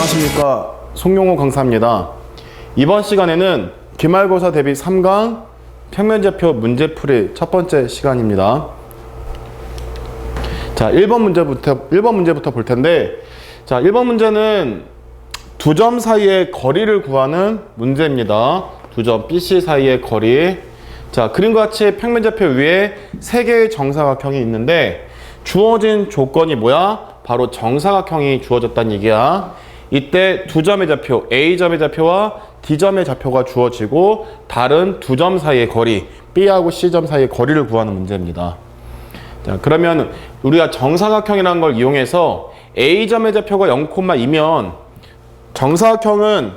안녕하십니까, 송용호 강사입니다. 이번 시간에는 기말고사 대비 3강 평면좌표 문제풀이 첫 번째 시간입니다. 자, 1번 문제부터 볼 텐데, 자, 1번 문제는 두 점 사이의 거리를 구하는 문제입니다. 두 점 BC 사이의 거리. 자, 그림과 같이 평면좌표 위에 세 개의 정사각형이 있는데 주어진 조건이 뭐야? 바로 정사각형이 주어졌다는 얘기야. 이때 두 점의 좌표, A점의 좌표와 D점의 좌표가 주어지고 다른 두 점 사이의 거리, B하고 C점 사이의 거리를 구하는 문제입니다. 자, 그러면 우리가 정사각형이라는 걸 이용해서 A점의 좌표가 0,2면 정사각형은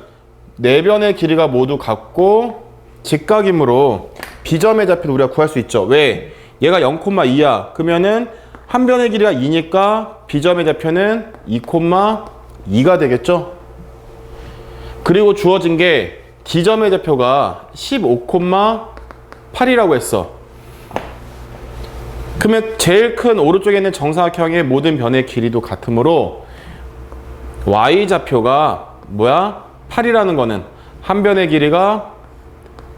네 변의 길이가 모두 같고 직각이므로 B점의 좌표도 우리가 구할 수 있죠. 왜? 얘가 0,2야. 그러면은 한 변의 길이가 2니까 B점의 좌표는 2,2가 되겠죠. 그리고 주어진 게 D점의 좌표가 15,8이라고 했어. 그러면 제일 큰 오른쪽에 있는 정사각형의 모든 변의 길이도 같으므로 Y좌표가 뭐야? 8이라는 거는 한 변의 길이가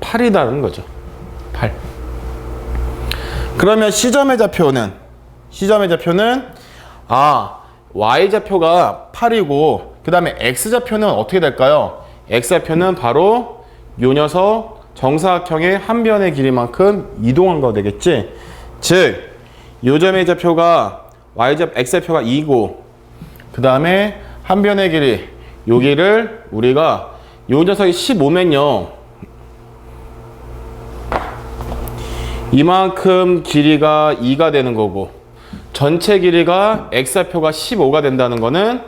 8이라는 거죠. 8. 그러면 C점의 좌표는 Y좌표가 8이고 그 다음에 X좌표는 어떻게 될까요? X좌표는 바로 요 녀석 정사각형의 한 변의 길이만큼 이동한 거 되겠지? 즉, 요 점의 좌표가 X좌표가 2고 그 다음에 한 변의 길이 여기를 우리가 요 녀석이 15면요 이만큼 길이가 2가 되는 거고 전체 길이가 X좌표가 15가 된다는 거는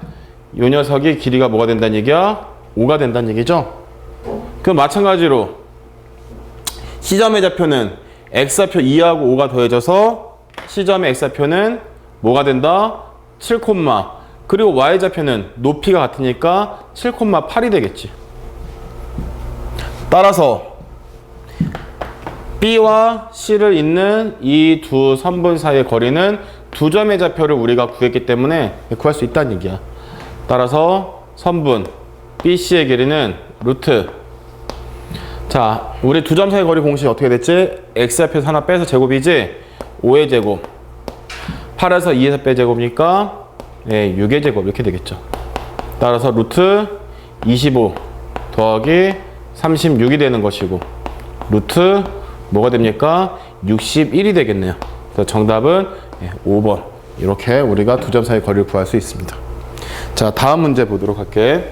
요 녀석이 길이가 뭐가 된다는 얘기야? 5가 된다는 얘기죠. 그럼 마찬가지로 C점의 좌표는 X좌표 2하고 5가 더해져서 C점의 X좌표는 뭐가 된다? 7, 그리고 Y좌표는 높이가 같으니까 7,8이 되겠지. 따라서 B와 C를 잇는 이 두 선분 사이의 거리는 두 점의 좌표를 우리가 구했기 때문에 구할 수 있다는 얘기야. 따라서 선분 BC의 길이는 루트. 자, 우리 두 점 사이의 거리 공식이 어떻게 됐지? X좌표에서 하나 빼서 제곱이지? 5의 제곱 8에서 2에서 빼 제곱이니까 6의 제곱 이렇게 되겠죠. 따라서 루트 25 더하기 36이 되는 것이고 루트 뭐가 됩니까? 61이 되겠네요. 그래서 정답은 5번. 이렇게 우리가 두 점 사이 거리를 구할 수 있습니다. 자, 다음 문제 보도록 할게.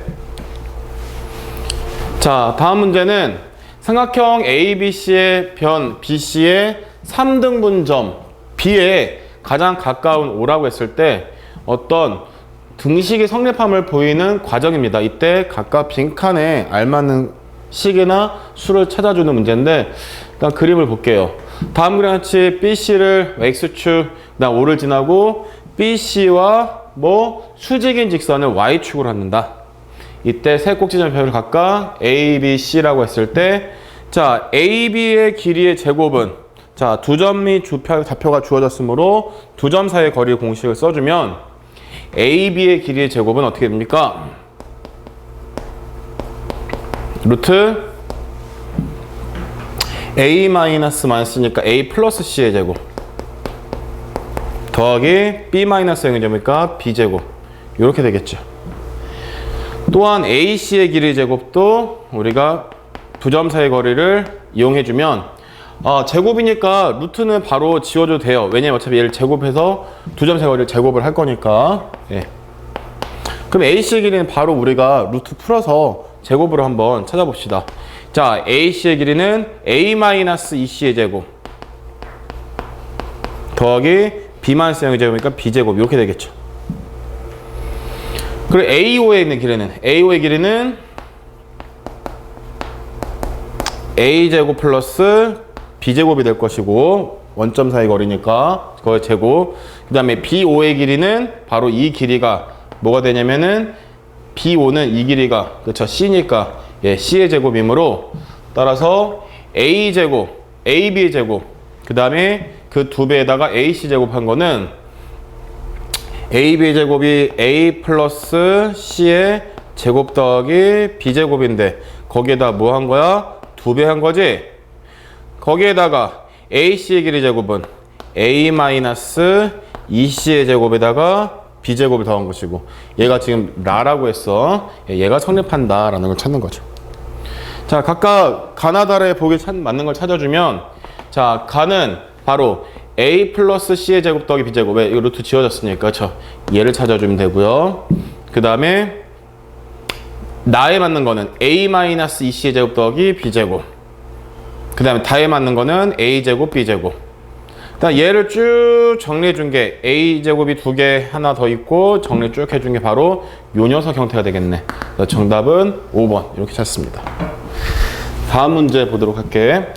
자, 다음 문제는 삼각형 ABC의 변 BC의 3등분점 B에 가장 가까운 O라고 했을 때 어떤 등식이 성립함을 보이는 과정입니다. 이때 각각 빈칸에 알맞는 식이나 수를 찾아주는 문제인데 일단 그림을 볼게요. 다음 그림과 같이 BC를 X축, 그다음 O를 지나고 BC와 수직인 직선을 Y축으로 갖는다. 이때 세 꼭지점표를 각각 A, B, C라고 했을 때 자, AB의 길이의 제곱은 자, 두 점이 좌표가 주어졌으므로 두 점 사이의 거리 공식을 써주면 AB의 길이의 제곱은 어떻게 됩니까? 루트 A 마이너스 마이너스니까 A 플러스 C의 제곱 더하기 B 마이너스 X의 제곱이니까 B 제곱 이렇게 되겠죠. 또한 AC의 길이의 제곱도 우리가 두 점 사이의 거리를 이용해주면 제곱이니까 루트는 바로 지워줘도 돼요. 왜냐면 어차피 얘를 제곱해서 두 점 사이의 거리를 제곱을 할 거니까. 그럼 AC의 길이는 바로 우리가 루트 풀어서 제곱으로 한번 찾아봅시다. 자, AC의 길이는 A-EC의 제곱 더하기 B-X의 제곱이니까 B제곱 이렇게 되겠죠. 그리고 AO에 있는 길이는 AO의 길이는 A제곱 플러스 B제곱이 될 것이고 원점 사이 거리니까 그거의 제곱. 그 다음에 BO의 길이는 바로 이 길이가 뭐가 되냐면은 BO는 이 길이가 그쵸 C니까 C의 제곱이므로 따라서 A제곱, AB의 제곱 그 다음에 그 두 배에다가 AC 제곱한 거는 AB의 제곱이 A 플러스 C의 제곱 더하기 b제곱인데 거기에다 뭐 한 거야? 2배 한 거지? 거기에다가 AC의 길이 제곱은 A-2C의 제곱에다가 b제곱을 더한 것이고 얘가 지금 라라고 했어. 얘가 성립한다 라는 걸 찾는 거죠. 자, 각각 가나 달의 보기 맞는 걸 찾아주면 자, 가는 바로 A 플러스 C의 제곱 더하기 b제곱에 이거 루트 지워졌으니까 그렇죠? 얘를 찾아주면 되고요. 그 다음에 나에 맞는 거는 A-2C의 제곱 더하기 b제곱, 그 다음에 다에 맞는 거는 A제곱 b제곱. 얘를 쭉 정리해 준 게 A제곱이 2개 하나 더 있고 정리 쭉 해준 게 바로 요 녀석 형태가 되겠네. 정답은 5번 이렇게 찾습니다. 다음 문제 보도록 할게.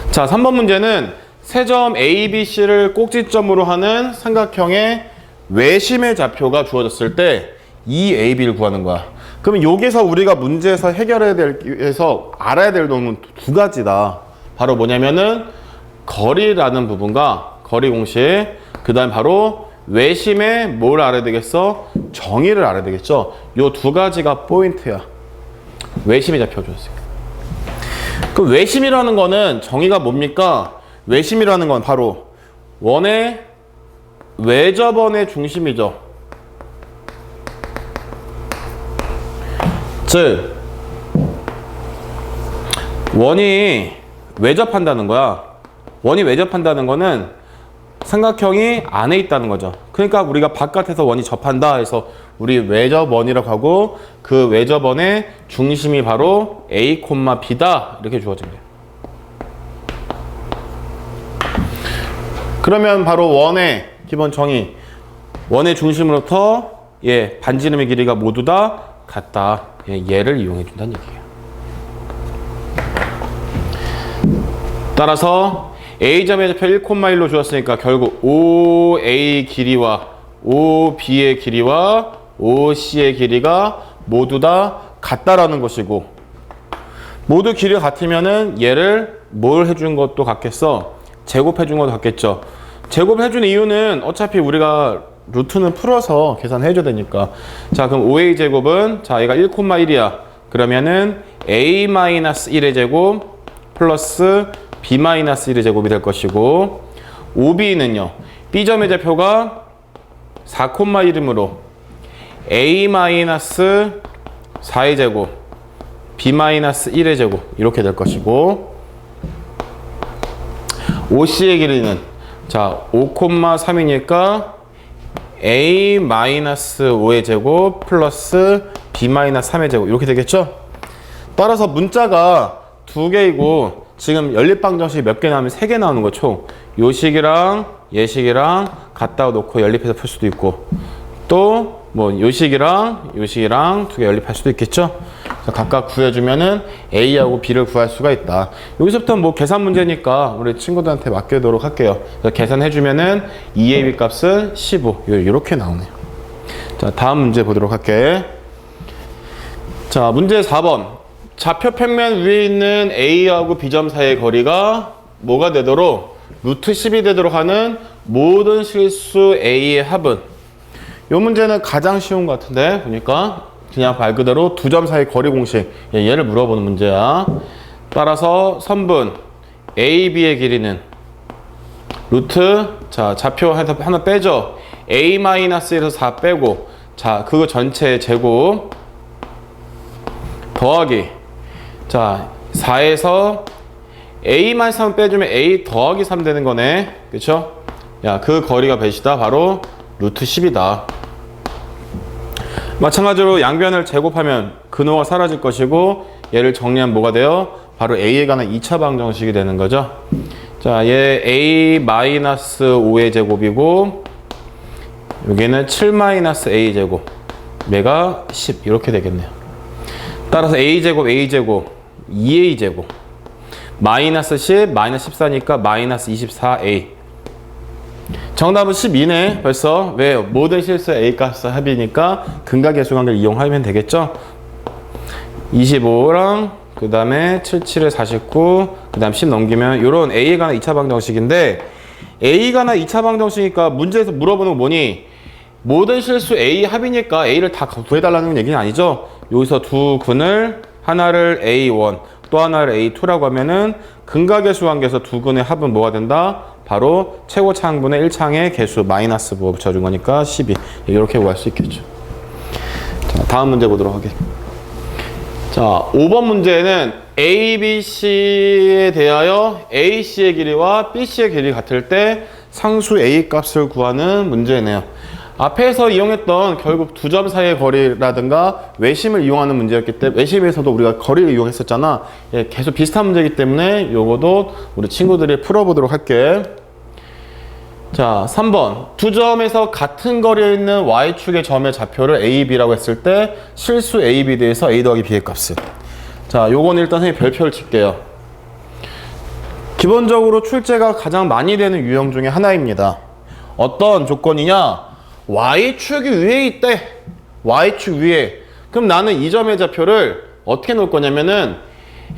자, 3번 문제는 세 점 A, B, C를 꼭지점으로 하는 삼각형의 외심의 좌표가 주어졌을 때 이 A, B를 구하는 거야. 그러면 여기서 우리가 문제에서 해결해야 될, 해서 알아야 될 놈은 두 가지다. 바로 뭐냐면은 거리라는 부분과 거리 공식, 그 다음에 바로 외심의 뭘 알아야 되겠어? 정의를 알아야 되겠죠? 요 두 가지가 포인트야. 외심의 좌표 줬어요. 그럼 외심이라는 거는 정의가 뭡니까? 외심이라는 건 바로 원의 외접원의 중심이죠. 즉 원이 외접한다는 거야. 원이 외접한다는 거는 삼각형이 안에 있다는 거죠. 그러니까 우리가 바깥에서 원이 접한다 해서 우리 외접원이라고 하고 그 외접원의 중심이 바로 A, B다 이렇게 주어집니다. 그러면 바로 원의 기본 정의, 원의 중심으로부터 반지름의 길이가 모두 다 같다. 얘를 이용해 준다는 얘기예요. 따라서 A점의 좌표 1,1로 주었으니까 결국 OA 길이와 OB의 길이와 OC의 길이가 모두 다 같다라는 것이고, 모두 길이가 같으면은 얘를 뭘 해준 것도 같겠어? 제곱해 준 것도 같겠죠. 제곱해 준 이유는 어차피 우리가 루트는 풀어서 계산해 줘야 되니까. 자, 그럼 OA 제곱은 자, 얘가 1,1이야. 그러면은 A-1의 제곱 플러스 B-1의 제곱이 될 것이고, OB는요, B점의 좌표가 4,1이므로 A-4의 제곱 B-1의 제곱 이렇게 될 것이고, OC의 길이는 자 5,3이니까 A-5의 제곱 플러스 B-3의 제곱 이렇게 되겠죠? 따라서 문자가 두 개이고 지금 연립방정식이 몇 개 나오면 3개 나오는 거죠. 요 식이랑 얘식이랑 갖다 놓고 연립해서 풀 수도 있고, 또 뭐 요 식이랑 요 식이랑 두 개 연립할 수도 있겠죠. 그래서 각각 구해주면은 A하고 B를 구할 수가 있다. 여기서부터 뭐 계산 문제니까 우리 친구들한테 맡기도록 할게요. 그래서 계산해주면은 2AB 값은 15 이렇게 나오네요. 자, 다음 문제 보도록 할게. 자, 문제 4번. 좌표 평면 위에 있는 A하고 B점 사이의 거리가 뭐가 되도록 루트 10이 되도록 하는 모든 실수 A의 합은, 이 문제는 가장 쉬운 것 같은데 보니까 그냥 말 그대로 두 점 사이 거리 공식 얘를 물어보는 문제야. 따라서 선분 A, B의 길이는 루트, 자 좌표 하나 빼죠. A-1에서 4 빼고 자 그거 전체의 제곱 더하기 자 4에서 A-3 빼주면 A 더하기 3 되는 거네. 그쵸? 야, 그 거리가 몇이다? 바로 루트 10이다. 마찬가지로 양변을 제곱하면 근호가 사라질 것이고, 얘를 정리하면 뭐가 돼요? 바로 A에 관한 2차 방정식이 되는 거죠. 자, 얘 A-5의 제곱이고, 여기는 7-A 제곱, 얘가 10 이렇게 되겠네요. 따라서 A제곱, A제곱, 2A제곱, 마이너스 10, 마이너스 14니까 마이너스 24A. 정답은 12네 벌써. 왜요? 모든 실수 A값 합이니까 근각계수관계를 이용하면 되겠죠. 25랑 그 다음에 77에 49, 그 다음 10 넘기면 요런 A에 관한 2차 방정식인데, A에 관한 2차 방정식이니까 문제에서 물어보는 거 뭐니? 모든 실수 A 합이니까 A를 다 구해달라는 얘기는 아니죠. 여기서 두 근을 하나를 A1 또 하나를 A2라고 하면은 근각의 수관계에서 두 근의 합은 뭐가 된다? 바로 최고차항분의 1차항의 개수 마이너스 부호 붙여준 거니까 12 이렇게 구할 수 있겠죠. 자, 다음 문제 보도록 하겠습니다. 자, 5번 문제는 A, B, C에 대하여 AC의 길이와 BC의 길이 같을 때 상수 A 값을 구하는 문제네요. 앞에서 이용했던 결국 두 점 사이의 거리라든가 외심을 이용하는 문제였기 때문에 외심에서도 우리가 거리를 이용했었잖아. 예, 계속 비슷한 문제이기 때문에 요거도 우리 친구들이 풀어보도록 할게. 자, 3번. 두 점에서 같은 거리에 있는 Y축의 점의 좌표를 A, B라고 했을 때 실수 A, B 대해서 A 더하기 B의 값을. 자, 요거는 일단 선생님 별표를 칠게요. 기본적으로 출제가 가장 많이 되는 유형 중에 하나입니다. 어떤 조건이냐? Y축이 위에 있대. Y축 위에. 그럼 나는 이 점의 좌표를 어떻게 놓을 거냐면은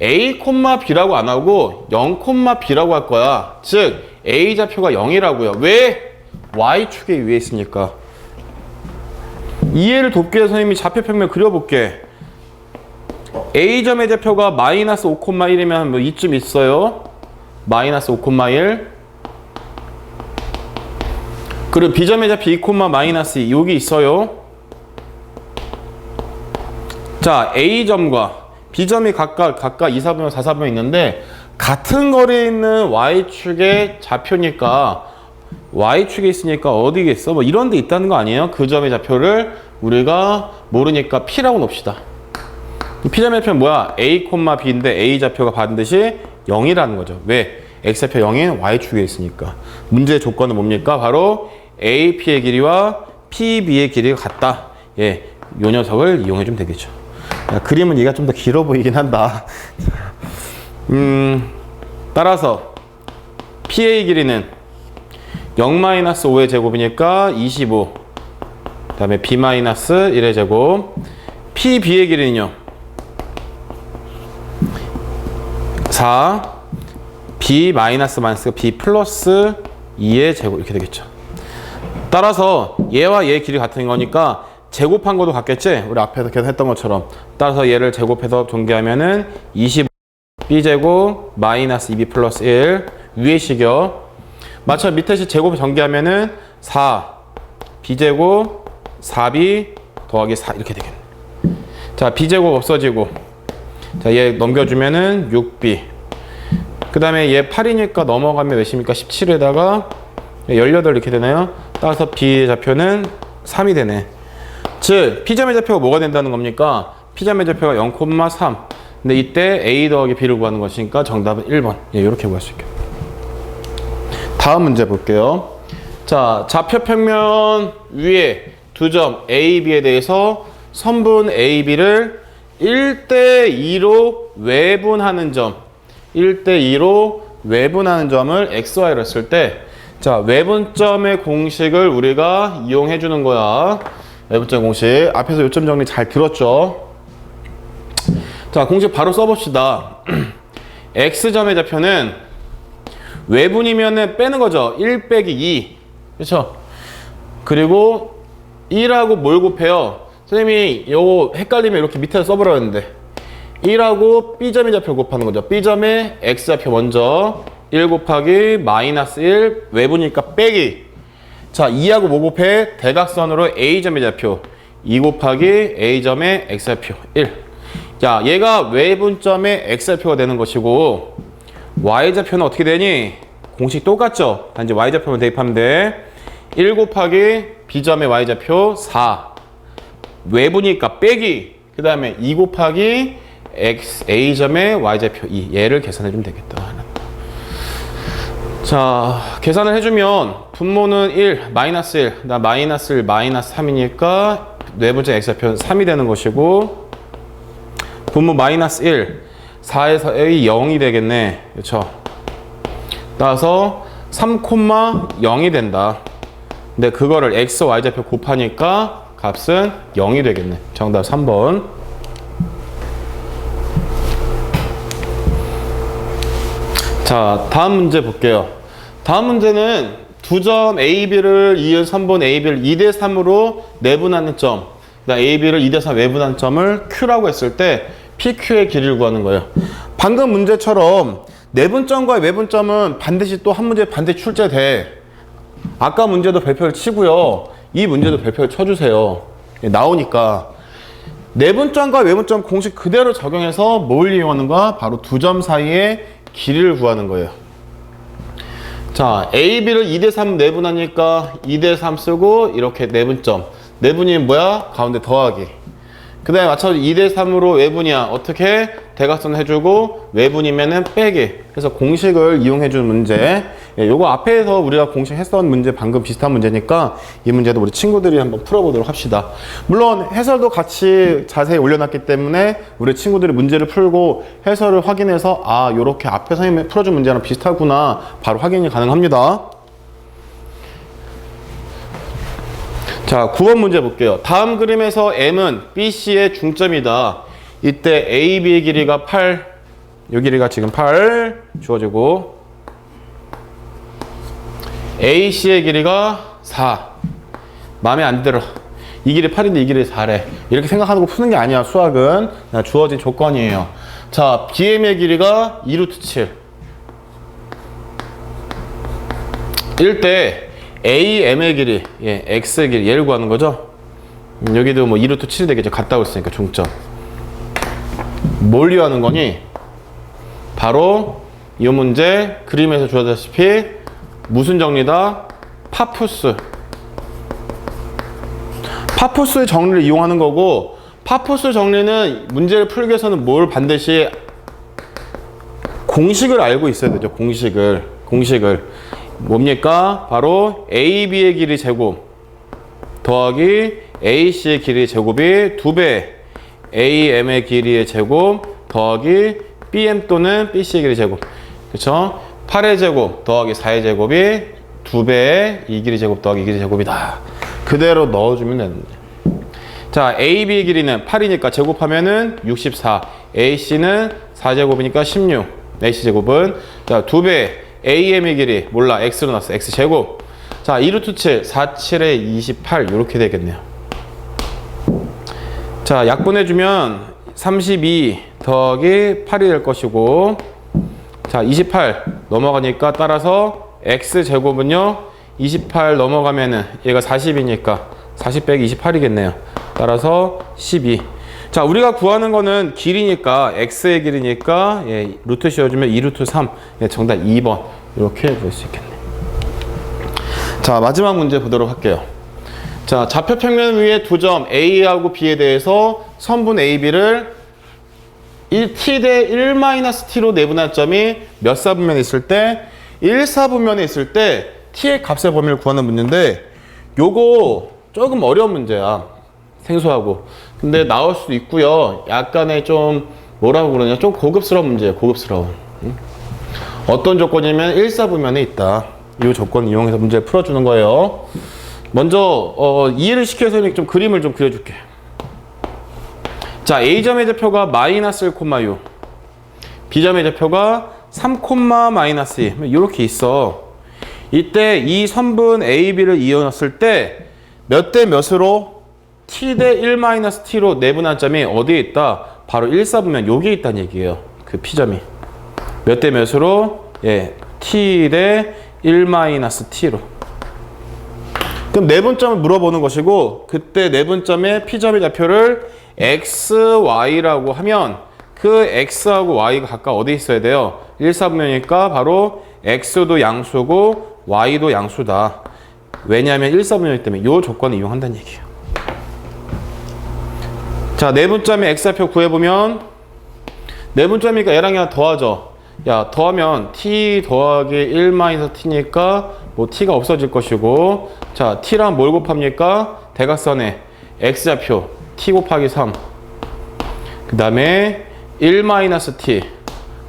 A, B라고 안 하고 0, B라고 할 거야. 즉 A 좌표가 0이라고요. 왜? Y축에 위에 있으니까. 이해를 돕기 위해서 선생님이 좌표평면 그려볼게. A점의 좌표가 마이너스 5,1이면 뭐 이쯤 있어요. 마이너스 5,1. 그리고 B점의 좌표 2, 마이너스 2 여기 있어요. 자, A점과 B점이 각각 2, 4분면 4, 4분면 있는데 같은 거리에 있는 Y축의 좌표니까 Y축에 있으니까 어디겠어? 뭐 이런 데 있다는 거 아니에요? 그 점의 좌표를 우리가 모르니까 P라고 놉시다. P점의 좌표는 뭐야? A, B인데 A 좌표가 반드시 0이라는 거죠. 왜? X좌표 0인 Y축에 있으니까. 문제의 조건은 뭡니까? 바로 A, P의 길이와 P, B의 길이가 같다. 예, 요 녀석을 이용해 주면 되겠죠. 야, 그림은 얘가 좀 더 길어 보이긴 한다. 따라서 P의 길이는 0-5의 제곱이니까 25. 그 다음에 B-1의 제곱. PB의 길이는요. 4. B-마이너스 B 플러스 2의 제곱 이렇게 되겠죠. 따라서 얘와 얘의 길이 같은 거니까 제곱한 것도 같겠지? 우리 앞에서 계속 했던 것처럼. 따라서 얘를 제곱해서 전개하면은 25 B제곱 마이너스 2B 플러스 1 위의 식이요. 마찬가지로 밑에 식 제곱 전개하면은 4 B제곱 4B 더하기 4 이렇게 되겠네. 자, B제곱 없어지고 자, 얘 넘겨주면은 6B 그 다음에 얘 8이니까 넘어가면 몇입니까? 17에다가 18 이렇게 되나요? 따라서 B의 좌표는 3이 되네. 즉 P점의 좌표가 뭐가 된다는 겁니까? P점의 좌표가 0,3. 근데 이때 A 더하기 B를 구하는 것이니까 정답은 1번. 예, 이렇게 구할 수 있겠다. 다음 문제 볼게요. 자, 좌표평면 위에 두 점 A, B에 대해서 선분 A, B를 1대2로 외분하는 점 1대2로 외분하는 점을 XY로 했을 때 자, 외분점의 공식을 우리가 이용해 주는 거야. 외분점 공식. 앞에서 요점 정리 잘 들었죠? 자, 공식 바로 써봅시다. X점의 좌표는 외분이면은 빼는 거죠. 1 빼기 2. 그렇죠? 그리고 1하고 뭘 곱해요? 선생님이 요거 헷갈리면 이렇게 밑에서 써버렸는데 1하고 B점의 좌표 곱하는 거죠. B점의 X좌표 먼저 1 곱하기 마이너스 1 외부니까 빼기. 자, 2하고 뭐 곱해? 대각선으로 A점의 좌표 2 곱하기 A점의 X좌표 1. 자, 얘가 외분점의 X좌표가 되는 것이고 Y좌표는 어떻게 되니? 공식 똑같죠? 단지 Y좌표만 대입하면 돼. 1 곱하기 B점의 Y좌표 4 외부니까 빼기 그 다음에 2 곱하기 A점의 Y좌표 2 얘를 계산해주면 되겠다. 자, 계산을 해주면 분모는 1, 마이너스 1, 그다음 마이너스 1, 마이너스 3이니까 외부점 X좌표는 3이 되는 것이고 분모 마이너스 1, 4에서 A 0이 되겠네. 그렇죠? 따라서 3,0이 된다. 근데 그거를 X, Y좌표 곱하니까 값은 0이 되겠네. 정답 3번. 자, 다음 문제 볼게요. 다음 문제는 두 점 AB를 이은 선분 AB를 2대 3으로 내분하는 점, 그다음 AB를 2대 3 외분하는 점을 Q라고 했을 때 PQ의 길이를 구하는 거예요. 방금 문제처럼 내분점과 외분점은 반드시 또 한 문제 반드시 출제돼. 아까 문제도 별표를 치고요. 이 문제도 별표를 쳐주세요. 나오니까. 내분점과 외분점 공식 그대로 적용해서 뭘 이용하는가? 바로 두 점 사이의 길이를 구하는 거예요. 자, AB를 2대 3 내분하니까 2대 3 쓰고 이렇게 내분점. 내분이 뭐야? 가운데 더하기. 그 다음에 마찬가지로 2대 3으로 외분이야. 어떻게? 대각선 해주고 외분이면은 빼기. 그래서 공식을 이용해주는 문제. 예, 요거 앞에서 우리가 공식 했던 문제 방금 비슷한 문제니까 이 문제도 우리 친구들이 한번 풀어보도록 합시다. 물론 해설도 같이 자세히 올려놨기 때문에 우리 친구들이 문제를 풀고 해설을 확인해서 아, 요렇게 앞에 선생님이 풀어준 문제랑 비슷하구나 바로 확인이 가능합니다. 자, 9번 문제 볼게요. 다음 그림에서 M은 BC의 중점이다. 이때 AB의 길이가 8, 이 길이가 지금 8 주어지고 AC의 길이가 4. 마음에 안 들어. 이 길이 8인데 이 길이 4래. 이렇게 생각하고 푸는 게 아니야. 수학은 주어진 조건이에요. 자, BM의 길이가 2루트 7. 이럴 때 AM의 길이, 예, X의 길이, 얘를 구하는 거죠. 여기도 뭐 2루트 7이 되겠죠. 같다고 했으니까 중점. 뭘 이용하는 거니? 바로 이 문제 그림에서 주어졌다시피 무슨 정리다? 파푸스. 파푸스의 정리를 이용하는 거고, 파푸스 정리는 문제를 풀기 위해서는 뭘 반드시 공식을 알고 있어야 되죠. 공식을. 뭡니까? 바로 AB의 길이 제곱 더하기 AC의 길이 제곱이 2배 AM의 길이의 제곱 더하기 BM 또는 BC의 길이 제곱. 그쵸? 8의 제곱 더하기 4의 제곱이 2배의 이 길이 제곱 더하기 이 길이 제곱이다. 그대로 넣어주면 되는데. 자, AB의 길이는 8이니까 제곱하면은 64. AC는 4제곱이니까 16. AC 제곱은 자, 2배 AM의 길이 몰라. X로 났어. X 제곱. 자, 2루트 7, 4, 7에 28 이렇게 되겠네요. 자, 약분해주면 32 더하기 8이 될 것이고, 자, 28 넘어가니까 따라서 X 제곱은요 28 넘어가면은 얘가 40이니까 40 빼기 28이겠네요. 따라서 12. 자, 우리가 구하는 거는 길이니까 X의 길이니까 예, 루트 씌워주면 2루트 3. 예, 정답 2번 이렇게 볼 수 있겠네요. 자, 마지막 문제 보도록 할게요. 자, 좌표 평면 위에 두 점 A하고 B에 대해서 선분 AB를 1t 대 1-t로 내분할 점이 몇 사분면에 있을 때? 1사분면에 있을 때 t의 값의 범위를 구하는 문제인데, 요거 조금 어려운 문제야. 생소하고. 근데 나올 수도 있고요. 약간의 좀 뭐라고 그러냐, 좀 고급스러운 문제예요. 고급스러운. 어떤 조건이면 1사분면에 있다. 이 조건 이용해서 문제를 풀어주는 거예요. 먼저 이해를 시켜서 좀 그림을 좀 그려줄게. 자, A점의 좌표가 마이너스 1,6, B점의 좌표가 3,-2 이렇게 있어. 이때 이 선분 AB를 이어놨을 때 몇 대 몇으로 t 대 1-t로 내분한 점이 어디에 있다? 바로 1사분면 여기에 있다는 얘기예요. 그 P점이 몇 대 몇으로? 예, t 대 1-t로. 그럼 내분점을 물어보는 것이고, 그때 내분점의 P점의 좌표를 x, y라고 하면 그 x하고 y가 각각 어디 있어야 돼요? 1사분면이니까 바로 x도 양수고 y도 양수다. 왜냐하면 1사분면이기 때문에 이 조건을 이용한다는 얘기예요. 자, 내분점의 x좌표 구해보면, 내분점이니까 얘랑 얘랑 더하죠. 야, 더하면 t 더하기 1-t니까 뭐 t가 없어질 것이고, 자, t랑 뭘 곱합니까? 대각선에 x좌표 t 곱하기 3, 그 다음에 1-t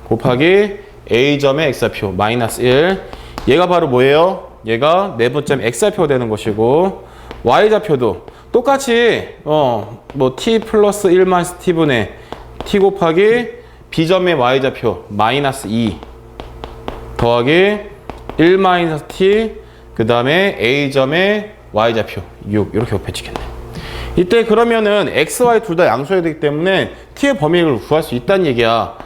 곱하기 a점의 x좌표 마이너스 1. 얘가 바로 뭐예요? 얘가 내분점 x좌표가 되는 것이고, y좌표도 똑같이 뭐 t 플러스 1-t분의 t 곱하기 b점의 y좌표 마이너스 2 더하기 1-t 그 다음에 A점의 Y좌표 6 이렇게 곱해지겠네. 이때 그러면은 X, Y 둘 다 양수해야 되기 때문에 T의 범위를 구할 수 있다는 얘기야.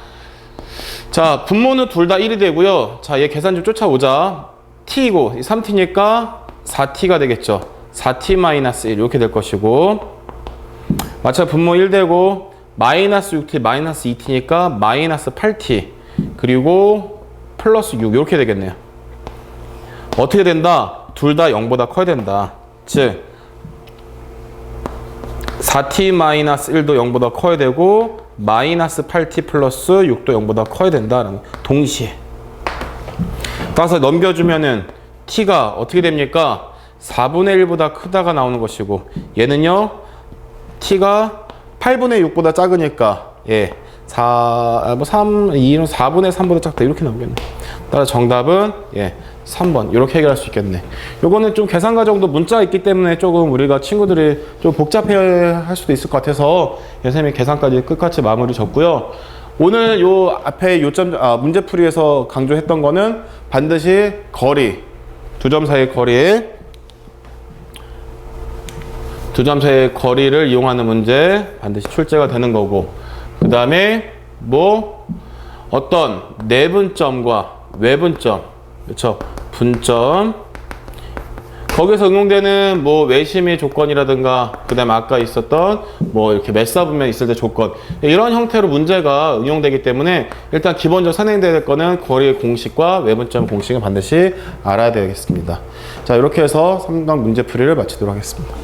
자, 분모는 둘 다 1이 되고요. 자, 얘 계산 좀 쫓아오자. T이고 3T니까 4T가 되겠죠. 4T-1 이렇게 될 것이고, 마찬가지 분모 1 되고 마이너스 6T 마이너스 2T니까 마이너스 8T 그리고 플러스 6 이렇게 되겠네요. 어떻게 된다? 둘 다 0보다 커야 된다. 즉 4T-1도 0보다 커야 되고 마이너스 8T 플러스 6도 0보다 커야 된다라는 동시에. 따라서 넘겨주면은 T가 어떻게 됩니까? 4분의 1보다 크다가 나오는 것이고, 얘는요 T가 8분의 6보다 작으니까 3, 2는 4분의 3보다 작다 이렇게 나오겠네. 따라서 정답은 3번 이렇게 해결할 수 있겠네. 요거는 좀 계산 과정도 문자가 있기 때문에 조금 우리가 친구들이 좀 복잡해 할 수도 있을 것 같아서 선생님이 계산까지 끝까지 마무리 졌고요. 오늘 요 앞에 요점 문제풀이에서 강조했던 거는 반드시 거리, 두 점 사이의 거리를 이용하는 문제 반드시 출제가 되는 거고, 그 다음에 뭐 어떤 내분점과 외분점, 그렇죠? 분점, 거기서 응용되는 뭐 외심의 조건이라든가, 그 다음에 아까 있었던 뭐 이렇게 met사분면 있을 때 조건, 이런 형태로 문제가 응용되기 때문에 일단 기본적으로 선행돼야 될 거는 거리의 공식과 외분점 공식을 반드시 알아야 되겠습니다. 자, 이렇게 해서 3강 문제풀이를 마치도록 하겠습니다.